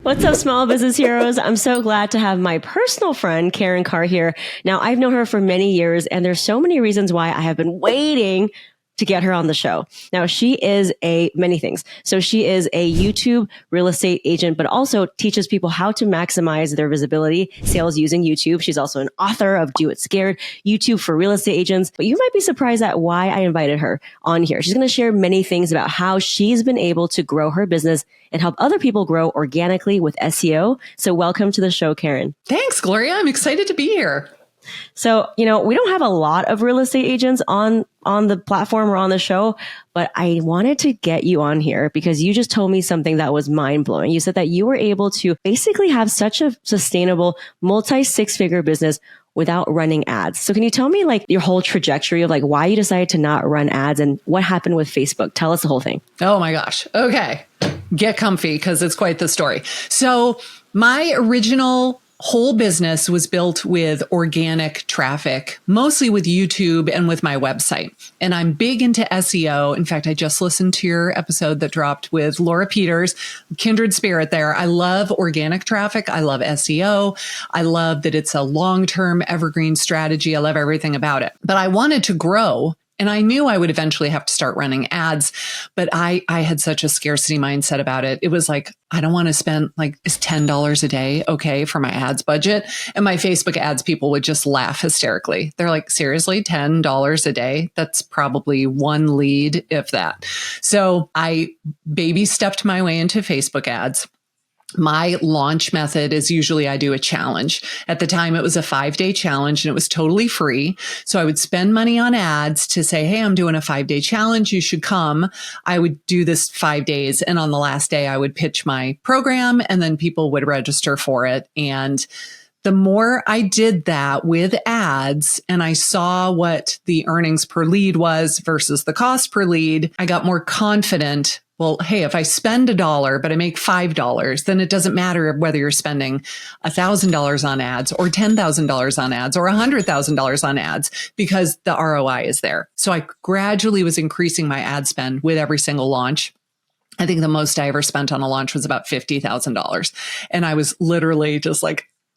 What's up, small business heroes? I'm so glad to have my personal friend, Karin Carr, here. Now, I've known her for many years, and there's so many reasons why I have been waiting to get her on the show. Now, she is many things. So she is a YouTube real estate agent, but also teaches people how to maximize their visibility, sales using YouTube. She's also an author of Do It Scared, YouTube for real estate agents. But you might be surprised at why I invited her on here. She's going to share many things about how she's been able to grow her business and help other people grow organically with SEO. So welcome to the show, Karin. Thanks, Gloria. I'm excited to be here. So, we don't have a lot of real estate agents on the platform or on the show, but I wanted to get you on here because you just told me something that was mind blowing. You said that you were able to basically have such a sustainable multi-six-figure business without running ads. So can you tell me your whole trajectory of why you decided to not run ads and what happened with Facebook? Tell us the whole thing. Oh my gosh. Okay. Get comfy because it's quite the story. So my original whole business was built with organic traffic, mostly with YouTube and with my website. And I'm big into SEO. In fact, I just listened to your episode that dropped with Laura Peters, kindred spirit there. I love organic traffic. I love SEO. I love that it's a long-term evergreen strategy. I love everything about it. But I wanted to grow. And I knew I would eventually have to start running ads, but I had such a scarcity mindset about it. It was I don't want to spend is $10 a day okay for my ads budget? And my Facebook ads people would just laugh hysterically. They're like, seriously, $10 a day? That's probably one lead, if that. So I baby stepped my way into Facebook ads. My launch method is usually I do a challenge. At the time, it was a 5-day challenge and it was totally free. So I would spend money on ads to say, hey, I'm doing a 5-day challenge. You should come. I would do this 5 days. And on the last day, I would pitch my program and then people would register for it. And the more I did that with ads and I saw what the earnings per lead was versus the cost per lead, I got more confident. Well, hey, if I spend $1, but I make $5, then it doesn't matter whether you're spending $1,000 on ads or $10,000 on ads or $100,000 on ads because the ROI is there. So I gradually was increasing my ad spend with every single launch. I think the most I ever spent on a launch was about $50,000. And I was literally just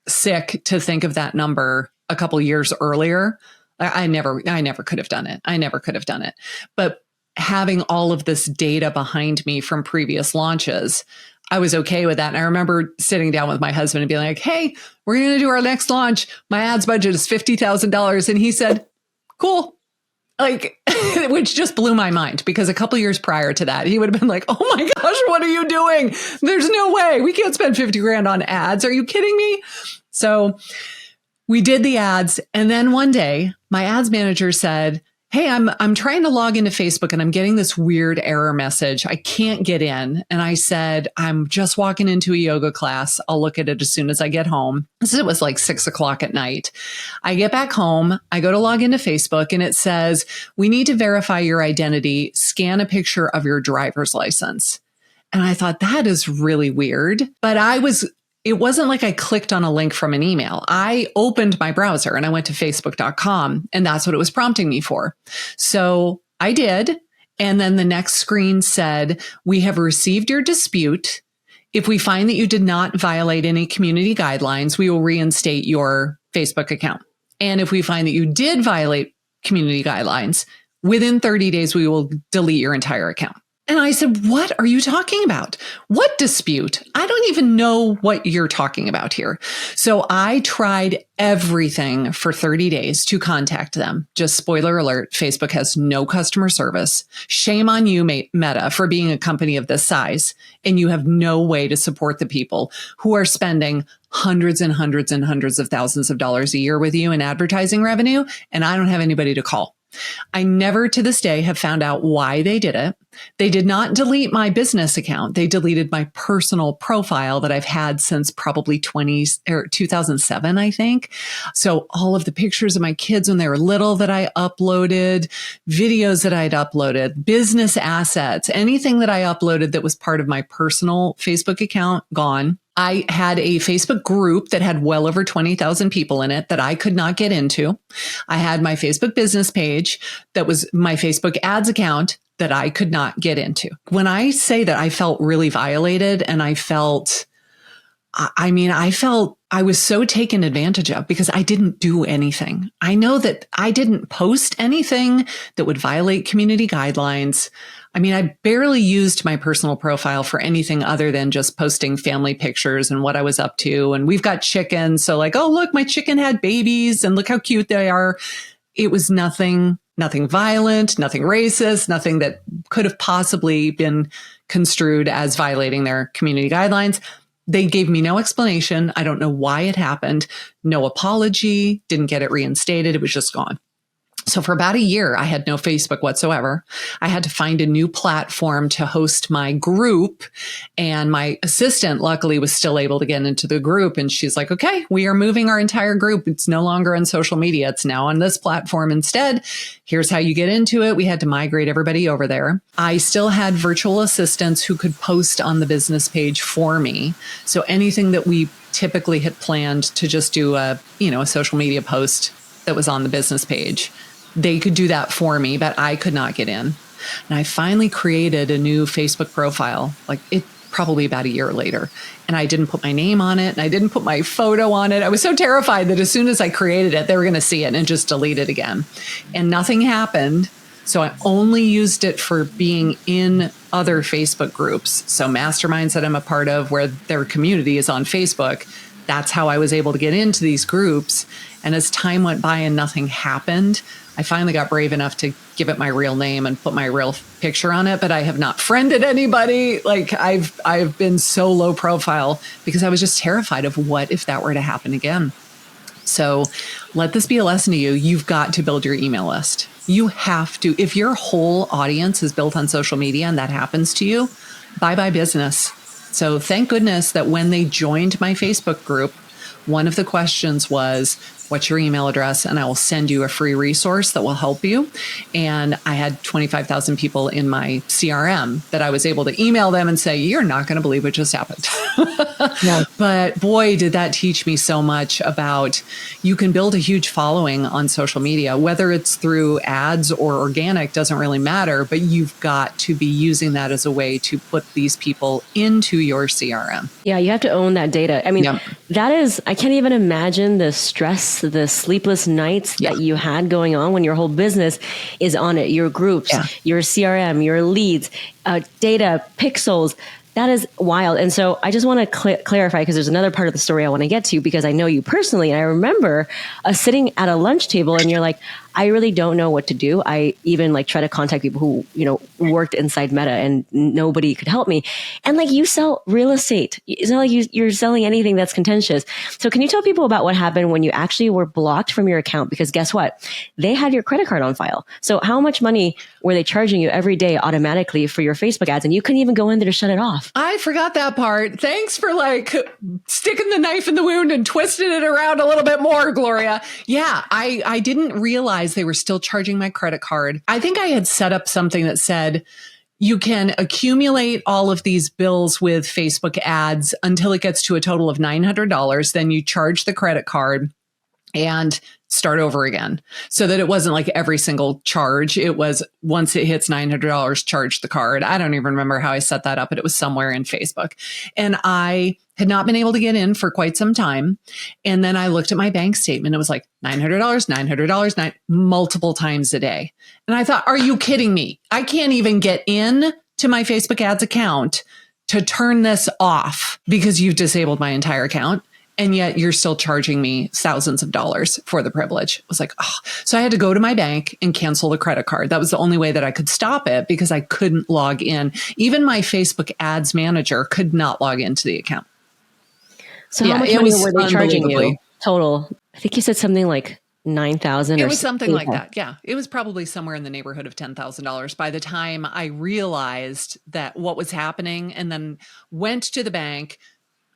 sick to think of that number a couple years earlier. I never could have done it. I never could have done it. But having all of this data behind me from previous launches, I was okay with that. And I remember sitting down with my husband and being like, hey, we're going to do our next launch. My ads budget is $50,000. And he said, cool. Which just blew my mind because a couple years prior to that, he would have been like, oh my gosh, what are you doing? There's no way we can't spend 50 grand on ads. Are you kidding me? So we did the ads. And then one day my ads manager said, hey, I'm trying to log into Facebook and I'm getting this weird error message. I can't get in. And I said, I'm just walking into a yoga class. I'll look at it as soon as I get home. It was 6 o'clock at night. I get back home. I go to log into Facebook and it says, we need to verify your identity. Scan a picture of your driver's license. And I thought that is really weird. But it wasn't like I clicked on a link from an email. I opened my browser and I went to facebook.com and that's what it was prompting me for. So I did. And then the next screen said, we have received your dispute. If we find that you did not violate any community guidelines, we will reinstate your Facebook account. And if we find that you did violate community guidelines, within 30 days, we will delete your entire account. And I said, what are you talking about? What dispute? I don't even know what you're talking about here. So I tried everything for 30 days to contact them. Just spoiler alert, Facebook has no customer service. Shame on you, Meta, for being a company of this size. And you have no way to support the people who are spending hundreds and hundreds and hundreds of thousands of dollars a year with you in advertising revenue. And I don't have anybody to call. I never to this day have found out why they did it. They did not delete my business account. They deleted my personal profile that I've had since probably 2007, I think. So all of the pictures of my kids when they were little that I uploaded, videos that I'd uploaded, business assets, anything that I uploaded that was part of my personal Facebook account, gone. I had a Facebook group that had well over 20,000 people in it that I could not get into. I had my Facebook business page that was my Facebook ads account that I could not get into. When I say that I felt really violated and I felt I mean, I felt I was so taken advantage of because I didn't do anything. I know that I didn't post anything that would violate community guidelines. I mean, I barely used my personal profile for anything other than just posting family pictures and what I was up to. And we've got chickens. So like, oh, look, my chicken had babies and look how cute they are. It was nothing violent, nothing racist, nothing that could have possibly been construed as violating their community guidelines. They gave me no explanation. I don't know why it happened. No apology, didn't get it reinstated. It was just gone. So for about a year, I had no Facebook whatsoever. I had to find a new platform to host my group. And my assistant, luckily, was still able to get into the group. And she's like, okay, we are moving our entire group. It's no longer on social media. It's now on this platform instead. Here's how you get into it. We had to migrate everybody over there. I still had virtual assistants who could post on the business page for me. So anything that we typically had planned to just do a social media post that was on the business page, they could do that for me, but I could not get in. And I finally created a new Facebook profile, like it probably about a year later. And I didn't put my name on it and I didn't put my photo on it. I was so terrified that as soon as I created it, they were going to see it and just delete it again. And nothing happened. So I only used it for being in other Facebook groups. So masterminds that I'm a part of where their community is on Facebook. That's how I was able to get into these groups. And as time went by and nothing happened, I finally got brave enough to give it my real name and put my real picture on it, but I have not friended anybody. Like I've been so low profile because I was just terrified of what if that were to happen again. So let this be a lesson to you. You've got to build your email list. You have to. If your whole audience is built on social media and that happens to you, bye-bye business. So thank goodness that when they joined my Facebook group, one of the questions was, what's your email address? And I will send you a free resource that will help you. And I had 25,000 people in my CRM that I was able to email them and say, you're not going to believe what just happened. Yeah. But boy, did that teach me so much about you can build a huge following on social media, whether it's through ads or organic, doesn't really matter, but you've got to be using that as a way to put these people into your CRM. Yeah, you have to own that data. I mean, that is, I can't even imagine the stress, the sleepless nights that you had going on when your whole business is on it, your groups, your CRM, your leads, data, pixels. That is wild. And so I just want to clarify, because there's another part of the story I want to get to, because I know you personally. And I remember sitting at a lunch table and you're like, I really don't know what to do. I even try to contact people who, worked inside Meta and nobody could help me. And you sell real estate. It's not like you're selling anything that's contentious. So can you tell people about what happened when you actually were blocked from your account? Because guess what? They had your credit card on file. So how much money were they charging you every day automatically for your Facebook ads? And you couldn't even go in there to shut it off. I forgot that part. Thanks for sticking the knife in the wound and twisting it around a little bit more, Gloria. Yeah, I didn't realize they were still charging my credit card. I think I had set up something that said, you can accumulate all of these bills with Facebook ads until it gets to a total of $900. Then you charge the credit card and start over again, so that it wasn't like every single charge. It was once it hits $900, charge the card. I don't even remember how I set that up, but it was somewhere in Facebook. And I had not been able to get in for quite some time. And then I looked at my bank statement. It was like $900, multiple times a day. And I thought, are you kidding me? I can't even get in to my Facebook ads account to turn this off because you've disabled my entire account. And yet you're still charging me thousands of dollars for the privilege. It was like, oh. So I had to go to my bank and cancel the credit card. That was the only way that I could stop it because I couldn't log in. Even my Facebook ads manager could not log into the account. So how much money were they charging you total? I think you said something like $9,000. It was something like that. Yeah. It was probably somewhere in the neighborhood of $10,000 by the time I realized that what was happening, and then went to the bank,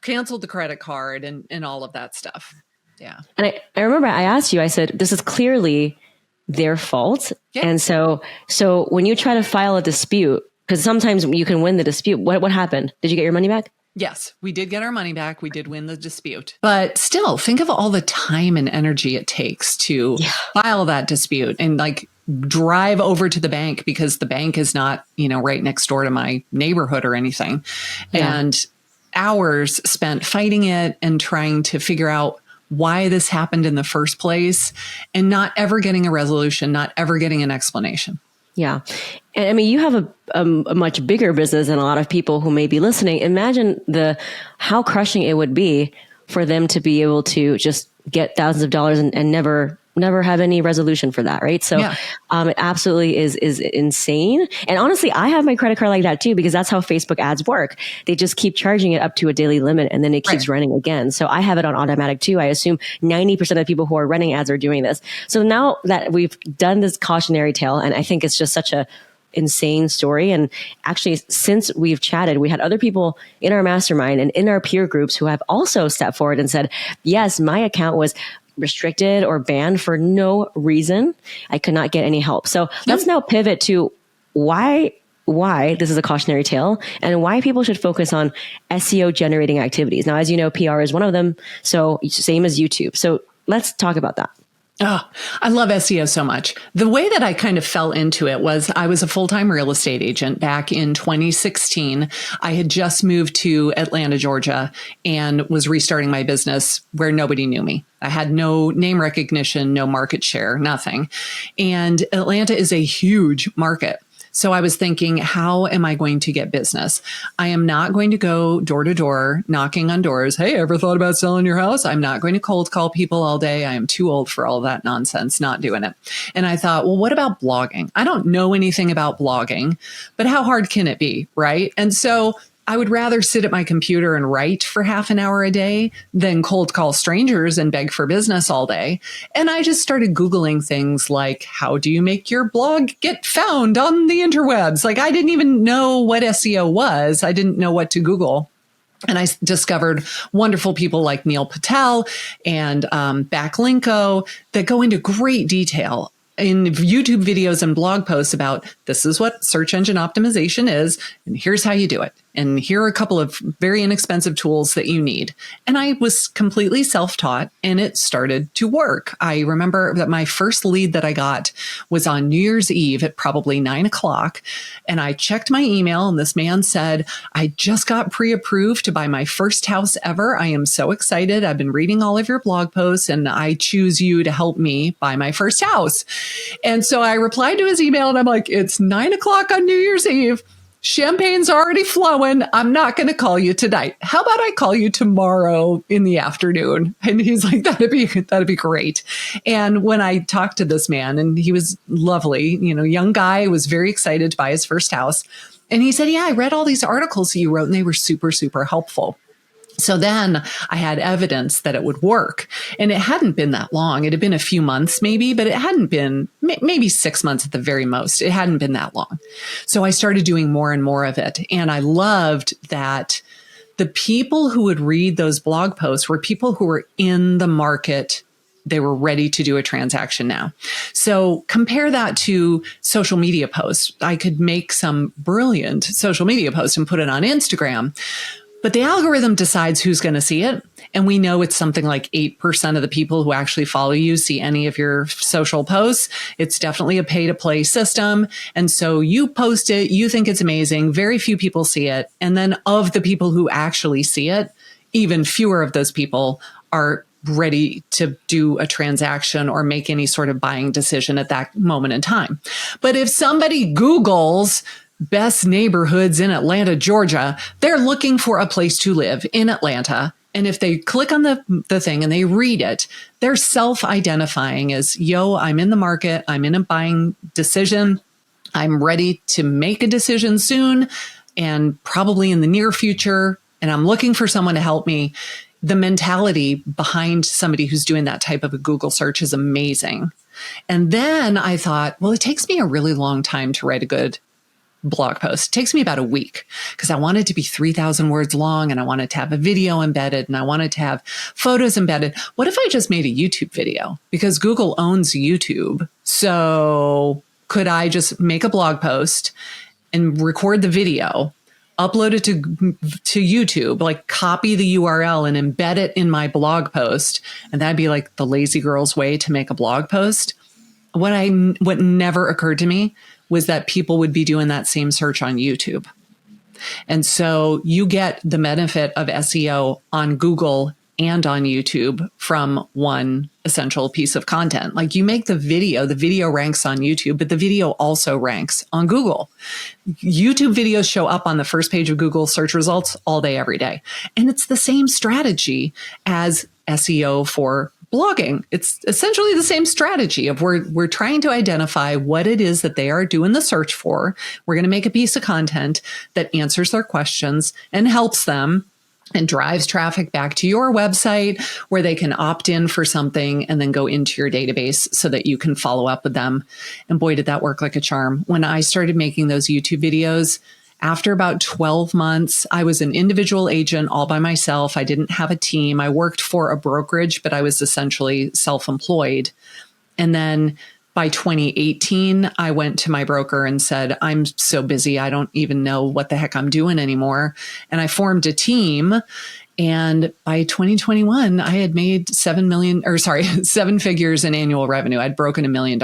canceled the credit card and all of that stuff. Yeah. And I remember I asked you, I said, this is clearly their fault. Yeah. And so when you try to file a dispute, because sometimes you can win the dispute, what happened? Did you get your money back? Yes, we did get our money back. We did win the dispute. But still, think of all the time and energy it takes to file that dispute and drive over to the bank, because the bank is not, right next door to my neighborhood or anything. Yeah. And hours spent fighting it and trying to figure out why this happened in the first place and not ever getting a resolution, not ever getting an explanation. Yeah. And I mean, you have a much bigger business than a lot of people who may be listening. Imagine how crushing it would be for them to be able to just get thousands of dollars and never have any resolution for that. Right. So, it absolutely is insane. And honestly, I have my credit card like that too, because that's how Facebook ads work. They just keep charging it up to a daily limit and then it keeps running again. So I have it on automatic too. I assume 90% of the people who are running ads are doing this. So now that we've done this cautionary tale, and I think it's just such a insane story. And actually, since we've chatted, we had other people in our mastermind and in our peer groups who have also stepped forward and said, yes, my account was restricted or banned for no reason. I could not get any help. So let's now pivot to why this is a cautionary tale and why people should focus on SEO generating activities. Now, as you know, PR is one of them. So same as YouTube. So let's talk about that. Oh, I love SEO so much. The way that I kind of fell into it was I was a full-time real estate agent back in 2016. I had just moved to Atlanta, Georgia, and was restarting my business where nobody knew me. I had no name recognition, no market share, nothing. And Atlanta is a huge market. So I was thinking, how am I going to get business? I am not going to go door to door knocking on doors. Hey, ever thought about selling your house? I'm not going to cold call people all day. I am too old for all that nonsense, not doing it. And I thought, well, what about blogging? I don't know anything about blogging, but how hard can it be, right? And so I would rather sit at my computer and write for half an hour a day than cold call strangers and beg for business all day. And I just started Googling things like, how do you make your blog get found on the interwebs? Like, I didn't even know what SEO was. I didn't know what to Google. And I discovered wonderful people like Neil Patel and Backlinko that go into great detail in YouTube videos and blog posts about this is what search engine optimization is, and here's how you do it. And here are a couple of very inexpensive tools that you need. And I was completely self-taught and it started to work. I remember that my first lead that I got was on New Year's Eve at probably 9:00. And I checked my email and this man said, I just got pre-approved to buy my first house ever. I am so excited. I've been reading all of your blog posts and I choose you to help me buy my first house. And so I replied to his email and I'm like, it's 9:00 on New Year's Eve. Champagne's already flowing. I'm not going to call you tonight. How about I call you tomorrow in the afternoon? And he's like, that'd be great. And when I talked to this man, and he was lovely, young guy, was very excited to buy his first house. And he said, yeah, I read all these articles you wrote and they were super, super helpful. So then I had evidence that it would work. And it hadn't been that long. It had been a few months maybe, but it hadn't been maybe 6 months at the very most. It hadn't been that long. So I started doing more and more of it. And I loved that the people who would read those blog posts were people who were in the market. They were ready to do a transaction now. So compare that to social media posts. I could make some brilliant social media posts and put it on Instagram. But the algorithm decides who's going to see it. And we know it's something like 8% of the people who actually follow you see any of your social posts. It's definitely a pay to play system. And so you post it, you think it's amazing. Very few people see it. And then of the people who actually see it, even fewer of those people are ready to do a transaction or make any sort of buying decision at that moment in time. But if somebody Googles best neighborhoods in Atlanta, Georgia, they're looking for a place to live in Atlanta. And if they click on the thing and they read it, they're self-identifying as, yo, I'm in the market. I'm in a buying decision. I'm ready to make a decision soon and probably in the near future. And I'm looking for someone to help me. The mentality behind somebody who's doing that type of a Google search is amazing. And then I thought, well, it takes me a really long time to write a good blog post. It takes me about a week because I want it to be 3,000 words long and I want it to have a video embedded and I want it to have photos embedded. What if I just made a YouTube video? Because Google owns YouTube. So could I just make a blog post and record the video, upload it to YouTube, like copy the URL and embed it in my blog post? And that'd be like the lazy girl's way to make a blog post. What never occurred to me was that people would be doing that same search on YouTube. And so you get the benefit of SEO on Google and on YouTube from one essential piece of content. Like you make the video ranks on YouTube, but the video also ranks on Google. YouTube videos show up on the first page of Google search results all day, every day. And it's the same strategy as SEO for blogging. It's essentially the same strategy of we're trying to identify what it is that they are doing the search for. We're going to make a piece of content that answers their questions and helps them and drives traffic back to your website where they can opt in for something and then go into your database so that you can follow up with them. And boy, did that work like a charm. When I started making those YouTube videos, after about 12 months, I was an individual agent all by myself. I didn't have a team. I worked for a brokerage, but I was essentially self-employed. And then by 2018, I went to my broker and said, I'm so busy. I don't even know what the heck I'm doing anymore. And I formed a team. And by 2021, I had made seven figures in annual revenue. I'd broken $1 million.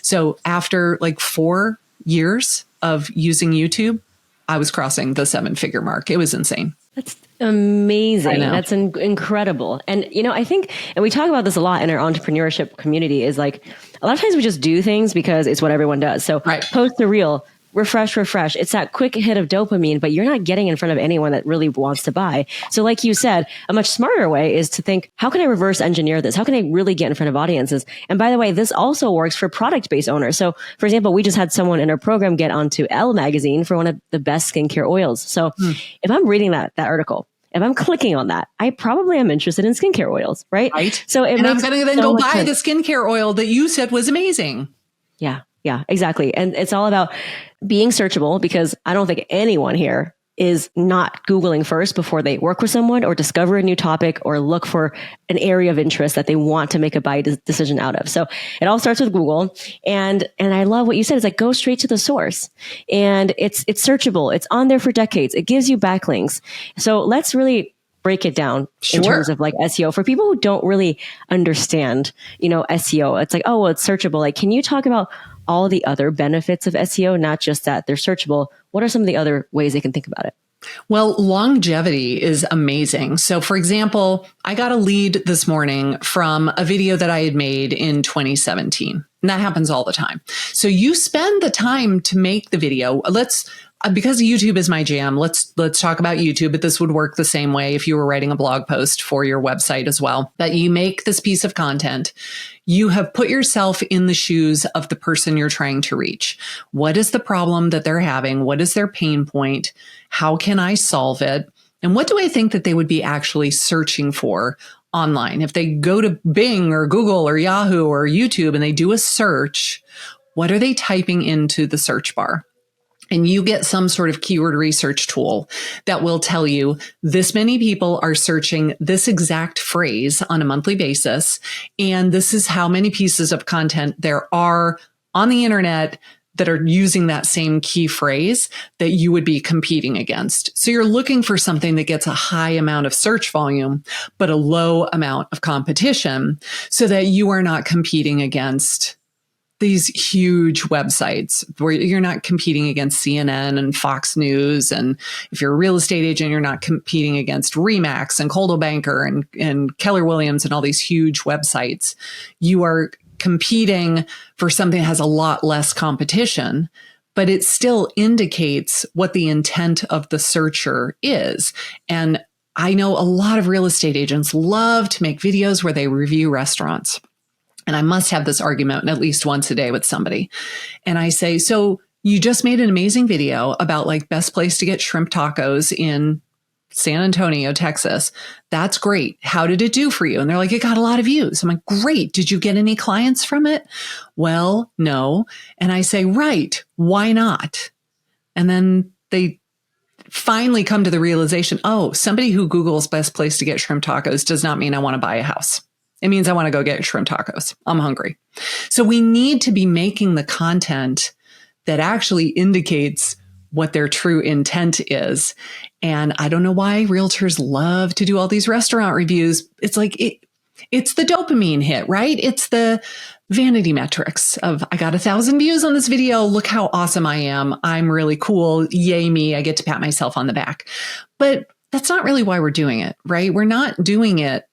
So after like 4 years of using YouTube, I was crossing the 7-figure mark. It was insane. That's amazing. That's incredible. And, I think, and we talk about this a lot in our entrepreneurship community, is like, a lot of times we just do things because it's what everyone does. So post a reel, refresh. It's that quick hit of dopamine, but you're not getting in front of anyone that really wants to buy. So like you said, a much smarter way is to think, how can I reverse engineer this? How can I really get in front of audiences? And by the way, this also works for product-based owners. So for example, we just had someone in our program get onto Elle magazine for one of the best skincare oils. So if I'm reading that article, if I'm clicking on that, I probably am interested in skincare oils, right? So I'm going to then go buy the skincare oil that you said was amazing. Yeah, exactly. And it's all about being searchable, because I don't think anyone here is not Googling first before they work with someone or discover a new topic or look for an area of interest that they want to make a buy decision out of. So it all starts with Google. And I love what you said. It's like, go straight to the source, and it's searchable. It's on there for decades. It gives you backlinks. So let's really break it down in terms of like SEO for people who don't really understand, SEO. It's like, oh, well, it's searchable. Like, can you talk about all the other benefits of SEO, not just that they're searchable? What are some of the other ways they can think about it? Well, longevity is amazing. So for example, I got a lead this morning from a video that I had made in 2017. And that happens all the time. So you spend the time to make the video. Because YouTube is my jam, let's talk about YouTube, but this would work the same way if you were writing a blog post for your website as well, that you make this piece of content. You have put yourself in the shoes of the person you're trying to reach. What is the problem that they're having? What is their pain point? How can I solve it? And what do I think that they would be actually searching for online? If they go to Bing or Google or Yahoo or YouTube and they do a search, what are they typing into the search bar? And you get some sort of keyword research tool that will tell you this many people are searching this exact phrase on a monthly basis. And this is how many pieces of content there are on the internet that are using that same key phrase that you would be competing against. So you're looking for something that gets a high amount of search volume, but a low amount of competition, so that you are not competing against these huge websites where you're not competing against CNN and Fox News. And if you're a real estate agent, you're not competing against Remax and Coldwell Banker and Keller Williams and all these huge websites. You are competing for something that has a lot less competition, but it still indicates what the intent of the searcher is. And I know a lot of real estate agents love to make videos where they review restaurants. And I must have this argument at least once a day with somebody. And I say, so you just made an amazing video about like best place to get shrimp tacos in San Antonio, Texas. That's great. How did it do for you? And they're like, it got a lot of views. I'm like, great. Did you get any clients from it? Well, no. And I say, right. Why not? And then they finally come to the realization, oh, somebody who Googles best place to get shrimp tacos does not mean I want to buy a house. It means I want to go get shrimp tacos. I'm hungry. So we need to be making the content that actually indicates what their true intent is. And I don't know why realtors love to do all these restaurant reviews. It's like, It's the dopamine hit, right? It's the vanity metrics of I got 1,000 views on this video. Look how awesome I am. I'm really cool. Yay me. I get to pat myself on the back. But that's not really why we're doing it, right? We're not doing it.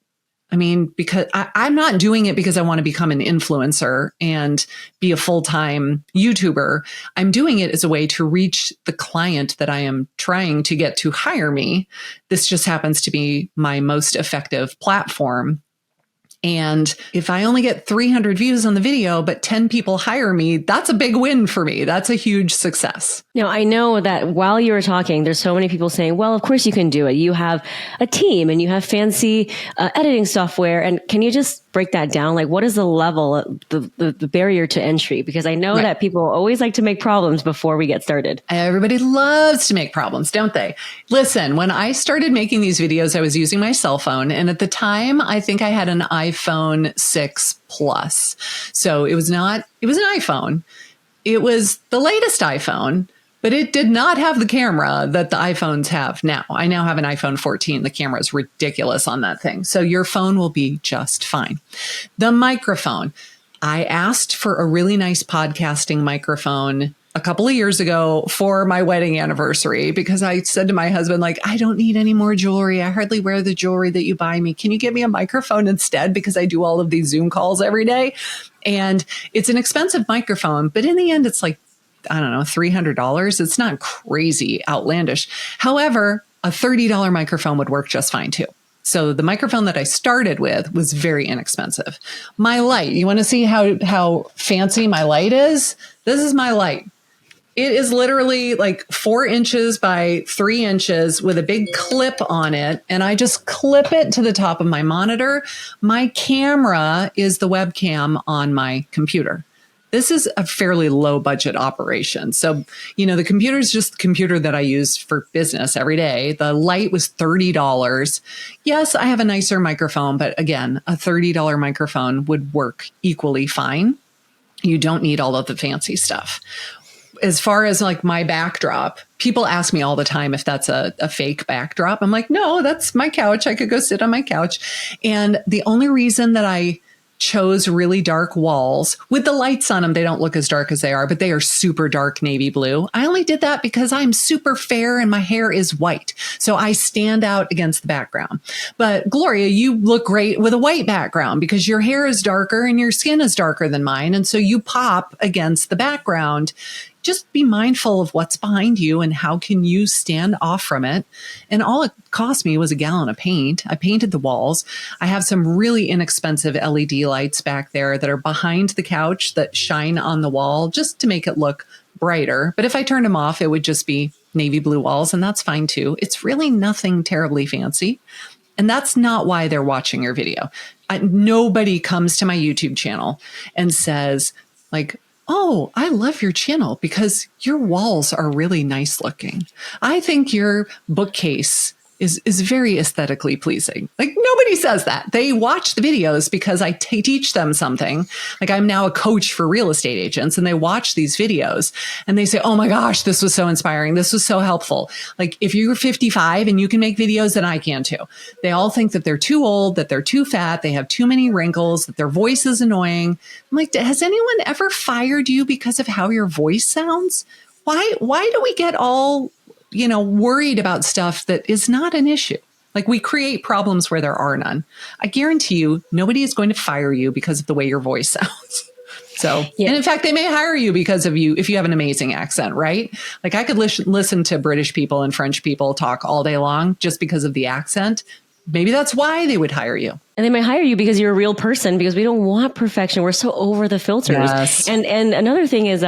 I mean, because I'm not doing it because I want to become an influencer and be a full-time YouTuber. I'm doing it as a way to reach the client that I am trying to get to hire me. This just happens to be my most effective platform. And if I only get 300 views on the video, but 10 people hire me, that's a big win for me. That's a huge success. Now, I know that while you were talking, there's so many people saying, well, of course you can do it. You have a team and you have fancy editing software. And can you just break that down? Like, what is the level, the barrier to entry? Because I know that people always like to make problems before we get started. Everybody loves to make problems, don't they? Listen, when I started making these videos, I was using my cell phone. And at the time, I think I had an iPhone 6 Plus. So it was an iPhone. It was the latest iPhone, but it did not have the camera that the iPhones have now. I now have an iPhone 14. The camera is ridiculous on that thing. So your phone will be just fine. The microphone. I asked for a really nice podcasting microphone a couple of years ago for my wedding anniversary because I said to my husband, like, I don't need any more jewelry. I hardly wear the jewelry that you buy me. Can you get me a microphone instead? Because I do all of these Zoom calls every day. And it's an expensive microphone, but in the end, it's like, I don't know, $300. It's not crazy outlandish. However, a $30 microphone would work just fine too. So the microphone that I started with was very inexpensive. My light, you want to see how fancy my light is? This is my light. It is literally like 4 inches by 3 inches with a big clip on it. And I just clip it to the top of my monitor. My camera is the webcam on my computer. This is a fairly low budget operation. So, the computer is just the computer that I use for business every day. The light was $30. Yes, I have a nicer microphone, but again, a $30 microphone would work equally fine. You don't need all of the fancy stuff. As far as like my backdrop, people ask me all the time if that's a fake backdrop. I'm like, no, that's my couch. I could go sit on my couch. And the only reason that I chose really dark walls with the lights on them, they don't look as dark as they are, but they are super dark navy blue. I only did that because I'm super fair and my hair is white. So I stand out against the background. But Gloria, you look great with a white background because your hair is darker and your skin is darker than mine. And so you pop against the background. Just be mindful of what's behind you and how can you stand off from it. And all it cost me was a gallon of paint. I painted the walls. I have some really inexpensive LED lights back there that are behind the couch that shine on the wall just to make it look brighter. But if I turned them off, it would just be navy blue walls, and that's fine too. It's really nothing terribly fancy. And that's not why they're watching your video. Nobody comes to my YouTube channel and says, like, oh, I love your channel because your walls are really nice looking. I think your bookcase is very aesthetically pleasing. Like nobody says that. They watch the videos because I teach them something. Like I'm now a coach for real estate agents and they watch these videos and they say, oh my gosh, this was so inspiring. This was so helpful. Like if you're 55 and you can make videos, then I can too. They all think that they're too old, that they're too fat, they have too many wrinkles, that their voice is annoying. I'm like, has anyone ever fired you because of how your voice sounds? Why do we get all worried about stuff that is not an issue? Like we create problems where there are none. I guarantee you, nobody is going to fire you because of the way your voice sounds. So, yeah. And in fact, they may hire you because of you, if you have an amazing accent, right? Like I could listen to British people and French people talk all day long just because of the accent. Maybe that's why they would hire you. And they might hire you because you're a real person, because we don't want perfection. We're so over the filters. Yes. And another thing is,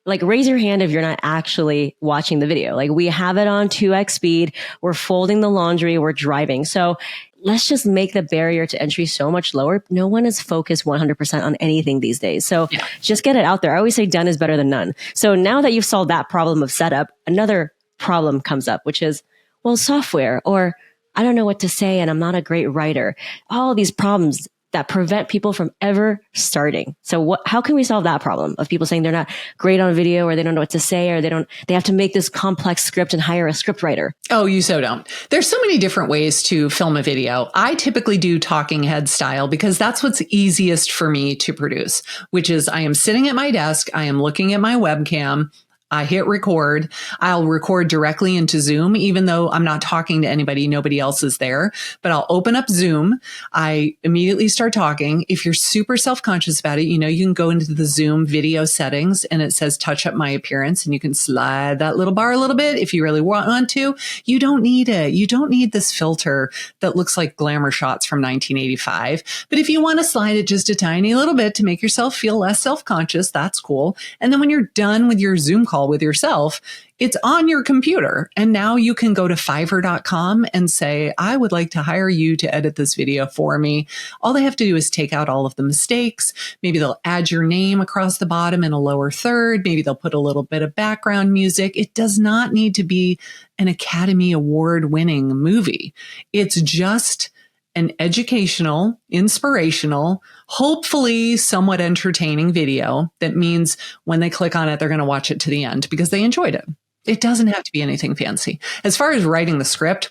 like raise your hand if you're not actually watching the video. Like we have it on 2x speed. We're folding the laundry. We're driving. So let's just make the barrier to entry so much lower. No one is focused 100% on anything these days. So just get it out there. I always say done is better than none. So now that you've solved that problem of setup, another problem comes up, which is, well, software, or I don't know what to say and I'm not a great writer. All these problems that prevent people from ever starting. So how can we solve that problem of people saying they're not great on video, or they don't know what to say, or they have to make this complex script and hire a script writer? Oh, you so don't. There's so many different ways to film a video. I typically do talking head style because that's what's easiest for me to produce, which is I am sitting at my desk. I am looking at my webcam. I hit record. I'll record directly into Zoom, even though I'm not talking to anybody. Nobody else is there, but I'll open up Zoom. I immediately start talking. If you're super self-conscious about it, you know, you can go into the Zoom video settings and it says touch up my appearance, and you can slide that little bar a little bit if you really want to. You don't need it. You don't need this filter that looks like glamour shots from 1985. But if you want to slide it just a tiny little bit to make yourself feel less self-conscious, that's cool. And then when you're done with your Zoom call with yourself, it's on your computer. And now you can go to Fiverr.com and say, I would like to hire you to edit this video for me. All they have to do is take out all of the mistakes. Maybe they'll add your name across the bottom in a lower third. Maybe they'll put a little bit of background music. It does not need to be an Academy Award winning movie. It's just an educational, inspirational, hopefully somewhat entertaining video that means when they click on it, they're going to watch it to the end because they enjoyed it. It doesn't have to be anything fancy. As far as writing the script,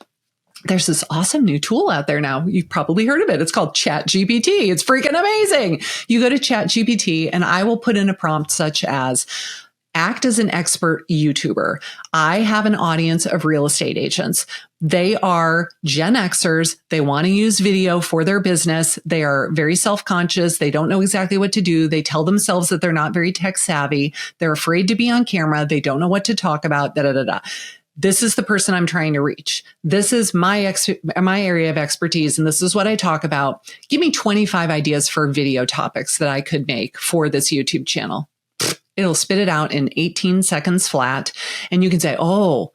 there's this awesome new tool out there now. You've probably heard of it. It's called ChatGPT. It's freaking amazing. You go to ChatGPT and I will put in a prompt such as, act as an expert YouTuber. I have an audience of real estate agents. They are Gen Xers. They want to use video for their business. They are very self-conscious. They don't know exactly what to do. They tell themselves that they're not very tech savvy. They're afraid to be on camera. They don't know what to talk about. This is the person I'm trying to reach. This is my area of expertise, and this is what I talk about. Give me 25 ideas for video topics that I could make for this YouTube channel. It'll spit it out in 18 seconds flat. And you can say, oh,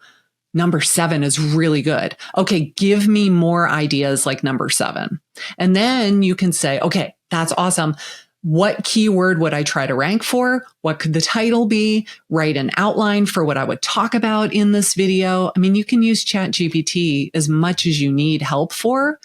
number 7 is really good. Okay, give me more ideas like number 7. And then you can say, okay, that's awesome. What keyword would I try to rank for? What could the title be? Write an outline for what I would talk about in this video. I mean, you can use ChatGPT as much as you need help for,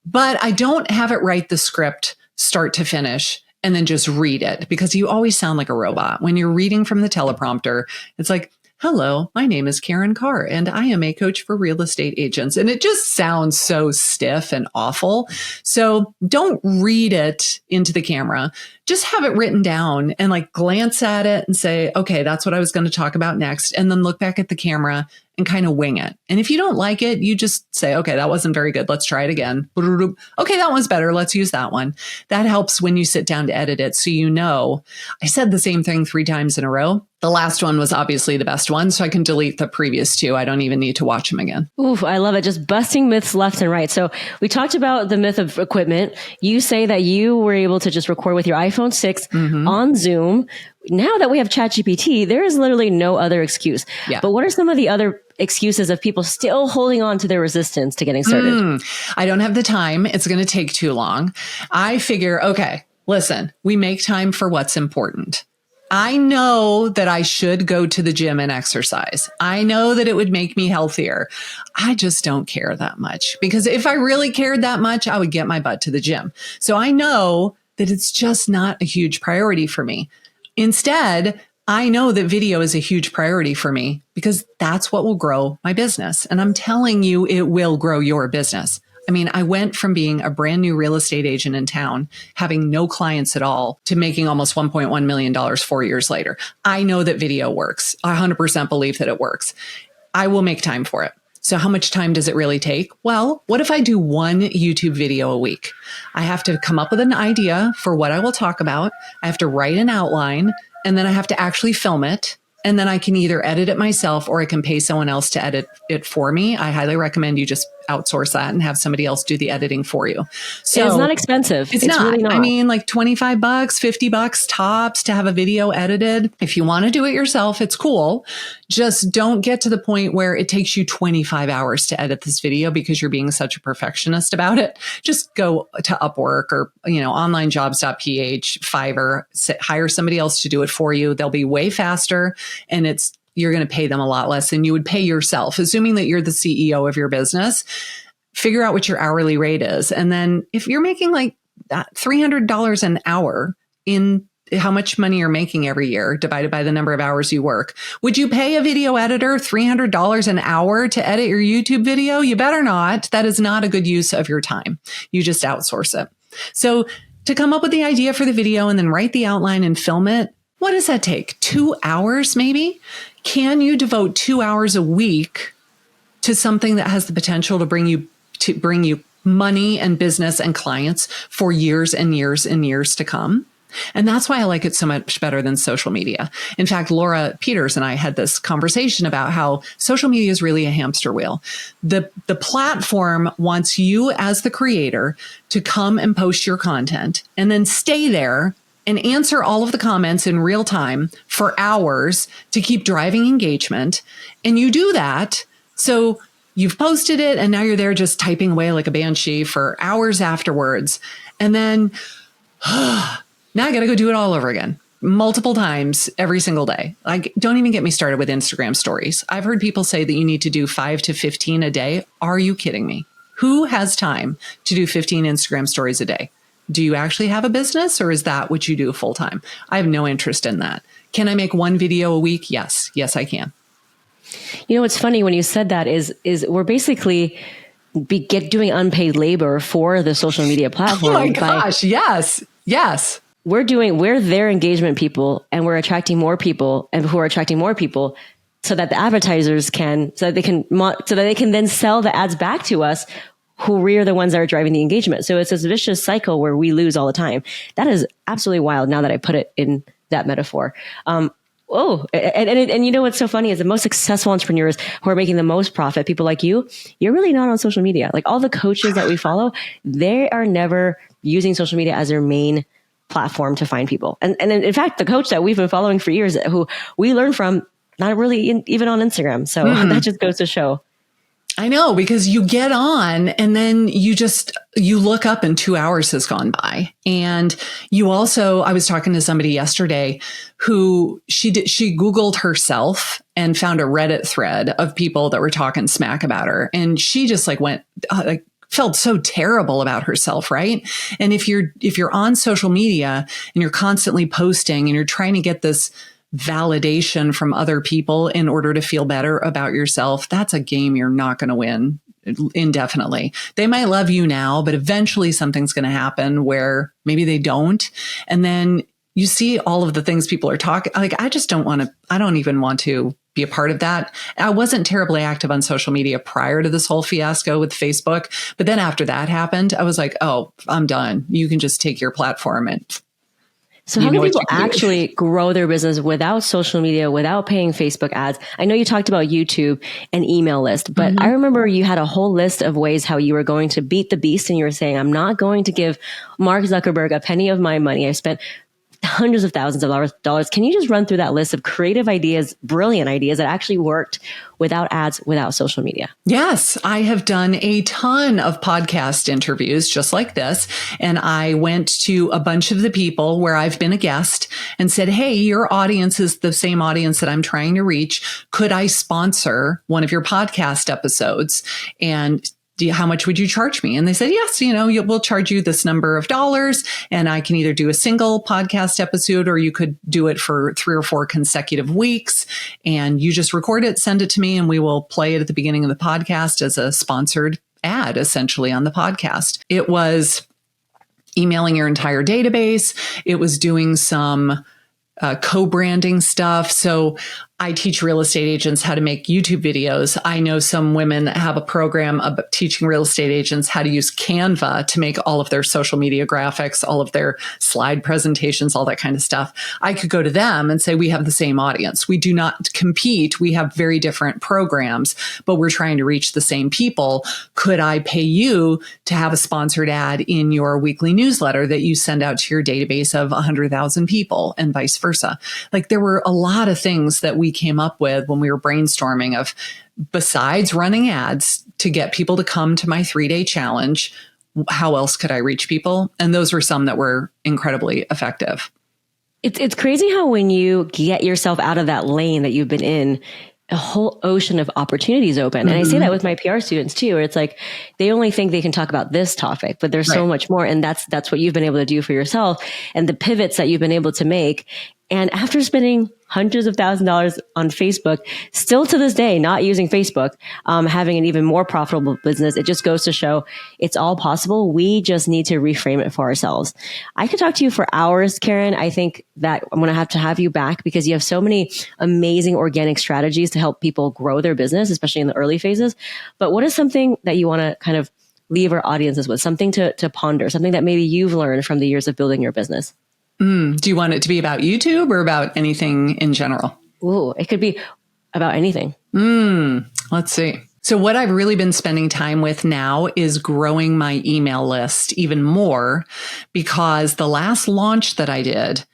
but I don't have it write the script start to finish and then just read it, because you always sound like a robot. When you're reading from the teleprompter, it's like, hello, my name is Karin Carr, and I am a coach for real estate agents. And it just sounds so stiff and awful. So don't read it into the camera. Just have it written down and like glance at it and say, okay, that's what I was going to talk about next. And then look back at the camera and kind of wing it. And if you don't like it, you just say, okay, that wasn't very good. Let's try it again. Okay, that one's better. Let's use that one. That helps when you sit down to edit it. So you know, I said the same thing 3 times in a row. The last one was obviously the best one, so I can delete the previous 2. I don't even need to watch them again. Ooh, I love it. Just busting myths left and right. So we talked about the myth of equipment. You say that you were able to just record with your iPhone 6 on Zoom. Now that we have ChatGPT, there is literally no other excuse. Yeah. But what are some of the other excuses of people still holding on to their resistance to getting started? I don't have the time. It's going to take too long. I figure, okay, listen, we make time for what's important. I know that I should go to the gym and exercise. I know that it would make me healthier. I just don't care that much, because if I really cared that much, I would get my butt to the gym. So I know that it's just not a huge priority for me. Instead, I know that video is a huge priority for me because that's what will grow my business. And I'm telling you, it will grow your business. I mean, I went from being a brand new real estate agent in town, having no clients at all, to making almost $1.1 million 4 years later. I know that video works. I 100% believe that it works. I will make time for it. So how much time does it really take? Well, what if I do 1 YouTube video a week? I have to come up with an idea for what I will talk about. I have to write an outline, and then I have to actually film it. And then I can either edit it myself or I can pay someone else to edit it for me. I highly recommend you just outsource that and have somebody else do the editing for you. So it's not expensive. It's not. Really not. I mean, like $25, $50 tops to have a video edited. If you want to do it yourself, it's cool. Just don't get to the point where it takes you 25 hours to edit this video because you're being such a perfectionist about it. Just go to Upwork or, onlinejobs.ph, Fiverr, hire somebody else to do it for you. They'll be way faster, and you're going to pay them a lot less than you would pay yourself, assuming that you're the CEO of your business. Figure out what your hourly rate is. And then if you're making like $300 an hour in how much money you're making every year divided by the number of hours you work. Would you pay a video editor $300 an hour to edit your YouTube video? You better not. That is not a good use of your time. You just outsource it. So to come up with the idea for the video and then write the outline and film it, what does that take? 2 hours maybe? Can you devote 2 hours a week to something that has the potential to bring you money and business and clients for years and years and years to come? And that's why I like it so much better than social media. In fact, Laura Peters and I had this conversation about how social media is really a hamster wheel. The platform wants you as the creator to come and post your content and then stay there and answer all of the comments in real time for hours to keep driving engagement. And you do that. So you've posted it and now you're there just typing away like a banshee for hours afterwards. And then, now I got to go do it all over again, multiple times every single day. Like, don't even get me started with Instagram stories. I've heard people say that you need to do 5 to 15 a day. Are you kidding me? Who has time to do 15 Instagram stories a day? Do you actually have a business, or is that what you do full time? I have no interest in that. Can I make one video a week? Yes. Yes, I can. You know, what's funny when you said that is we're basically doing unpaid labor for the social media platform. Oh my gosh. Yes. Yes. We're their engagement people, and we're attracting more people, and who are attracting more people so that the advertisers so that they can then sell the ads back to us, who we are the ones that are driving the engagement. So it's this vicious cycle where we lose all the time. That is absolutely wild now that I put it in that metaphor. And you know what's so funny is the most successful entrepreneurs who are making the most profit, people like you're really not on social media. Like all the coaches that we follow, they are never using social media as their main platform to find people. And in fact, the coach that we've been following for years, who we learned from, not really even on Instagram. So that just goes to show. I know, because you get on and then you look up and 2 hours has gone by. And you also, I was talking to somebody yesterday who she Googled herself and found a Reddit thread of people that were talking smack about her. And she just felt so terrible about herself, right? And if you're on social media and you're constantly posting and you're trying to get this validation from other people in order to feel better about yourself, that's a game you're not going to win indefinitely. They might love you now, but eventually something's going to happen where maybe they don't. And then you see all of the things people are talking, like, I don't even want to be a part of that. I wasn't terribly active on social media prior to this whole fiasco with Facebook. But then after that happened, I was like, oh, I'm done. You can just take your platform and so how can people actually grow their business without social media, without paying Facebook ads? I know you talked about YouTube and email list, but I remember you had a whole list of ways how you were going to beat the beast. And you were saying, I'm not going to give Mark Zuckerberg a penny of my money. I've spent hundreds of thousands of dollars. Can you just run through that list of creative ideas, brilliant ideas that actually worked without ads, without social media? Yes, I have done a ton of podcast interviews just like this. And I went to a bunch of the people where I've been a guest and said, hey, your audience is the same audience that I'm trying to reach. Could I sponsor one of your podcast episodes? And how much would you charge me? And they said, yes, we'll charge you this number of dollars, and I can either do a single podcast episode, or you could do it for 3 or 4 consecutive weeks. And you just record it, send it to me, and we will play it at the beginning of the podcast as a sponsored ad, essentially, on the podcast. It was emailing your entire database. It was doing some co-branding stuff. So I teach real estate agents how to make YouTube videos. I know some women that have a program about teaching real estate agents how to use Canva to make all of their social media graphics, all of their slide presentations, all that kind of stuff. I could go to them and say, we have the same audience. We do not compete. We have very different programs, but we're trying to reach the same people. Could I pay you to have a sponsored ad in your weekly newsletter that you send out to your database of 100,000 people, and vice versa? Like, there were a lot of things that we came up with when we were brainstorming of, besides running ads to get people to come to my 3-day challenge, how else could I reach people? And those were some that were incredibly effective. It's crazy how when you get yourself out of that lane that you've been in, a whole ocean of opportunities open. And I say that with my PR students too, where it's like, they only think they can talk about this topic, but there's so much more. And that's what you've been able to do for yourself and the pivots that you've been able to make. And after spending hundreds of thousands of dollars on Facebook, still to this day, not using Facebook, having an even more profitable business, it just goes to show it's all possible. We just need to reframe it for ourselves. I could talk to you for hours, Karin. I think that I'm going to have you back because you have so many amazing organic strategies to help people grow their business, especially in the early phases. But what is something that you want to kind of leave our audiences with, something to ponder, something that maybe you've learned from the years of building your business? Do you want it to be about YouTube or about anything in general? Ooh, it could be about anything. Let's see. So what I've really been spending time with now is growing my email list even more, because the last launch that I did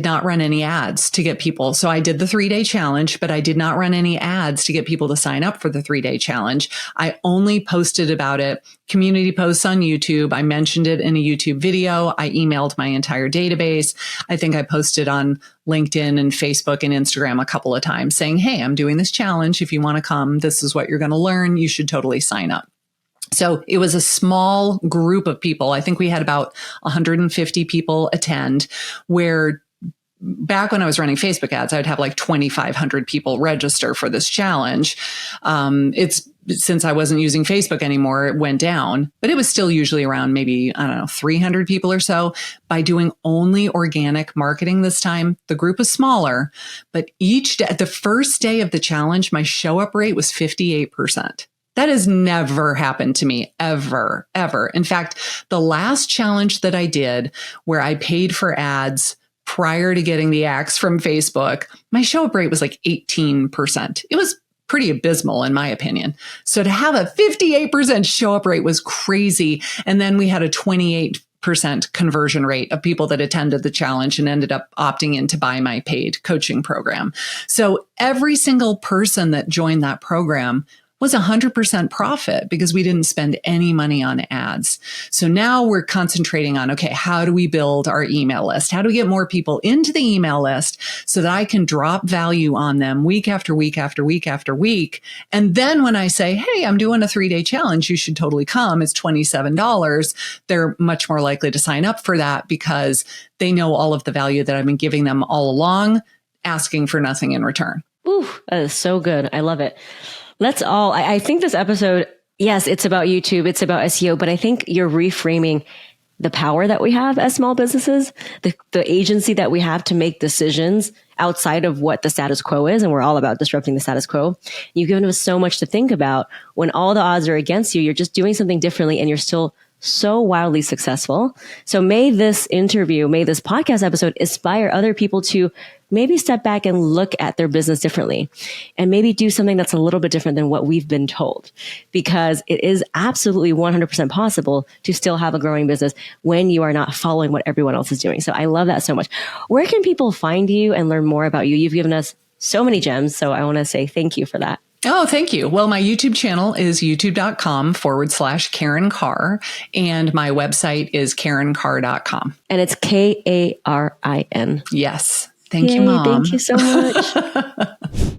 not run any ads to get people. So I did the 3-day challenge, but I did not run any ads to get people to sign up for the 3-day challenge. I only posted about it, community posts on YouTube. I mentioned it in a YouTube video. I emailed my entire database. I think I posted on LinkedIn and Facebook and Instagram a couple of times saying, hey, I'm doing this challenge. If you want to come, this is what you're going to learn. You should totally sign up. So it was a small group of people. I think we had about 150 people attend, where back when I was running Facebook ads, I would have like 2,500 people register for this challenge. It's since I wasn't using Facebook anymore, it went down, but it was still usually around maybe, 300 people or so. By doing only organic marketing this time, the group was smaller, but each day, the first day of the challenge, my show up rate was 58%. That has never happened to me ever, ever. In fact, the last challenge that I did where I paid for ads prior to getting the axe from Facebook, my show up rate was like 18%. It was pretty abysmal in my opinion. So to have a 58% show up rate was crazy. And then we had a 28% conversion rate of people that attended the challenge and ended up opting in to buy my paid coaching program. So every single person that joined that program was 100% profit because we didn't spend any money on ads. So now we're concentrating on, okay, how do we build our email list? How do we get more people into the email list so that I can drop value on them week after week after week after week? And then when I say, hey, I'm doing a 3-day challenge, you should totally come. It's $27. They're much more likely to sign up for that because they know all of the value that I've been giving them all along, asking for nothing in return. Ooh, that is so good. I love it. I think this episode, yes, it's about YouTube, it's about SEO, but I think you're reframing the power that we have as small businesses, the agency that we have to make decisions outside of what the status quo is. And we're all about disrupting the status quo. You've given us so much to think about. When all the odds are against you, you're just doing something differently and you're still so wildly successful. So may this podcast episode inspire other people to maybe step back and look at their business differently and maybe do something that's a little bit different than what we've been told, because it is absolutely 100% possible to still have a growing business when you are not following what everyone else is doing. So I love that so much. Where can people find you and learn more about you? You've given us so many gems. So I want to say thank you for that. Oh, thank you. Well, my YouTube channel is youtube.com/Karin Carr. And my website is KarinCarr.com. And it's Karin. Yes. Thank you, Mom. Thank you so much.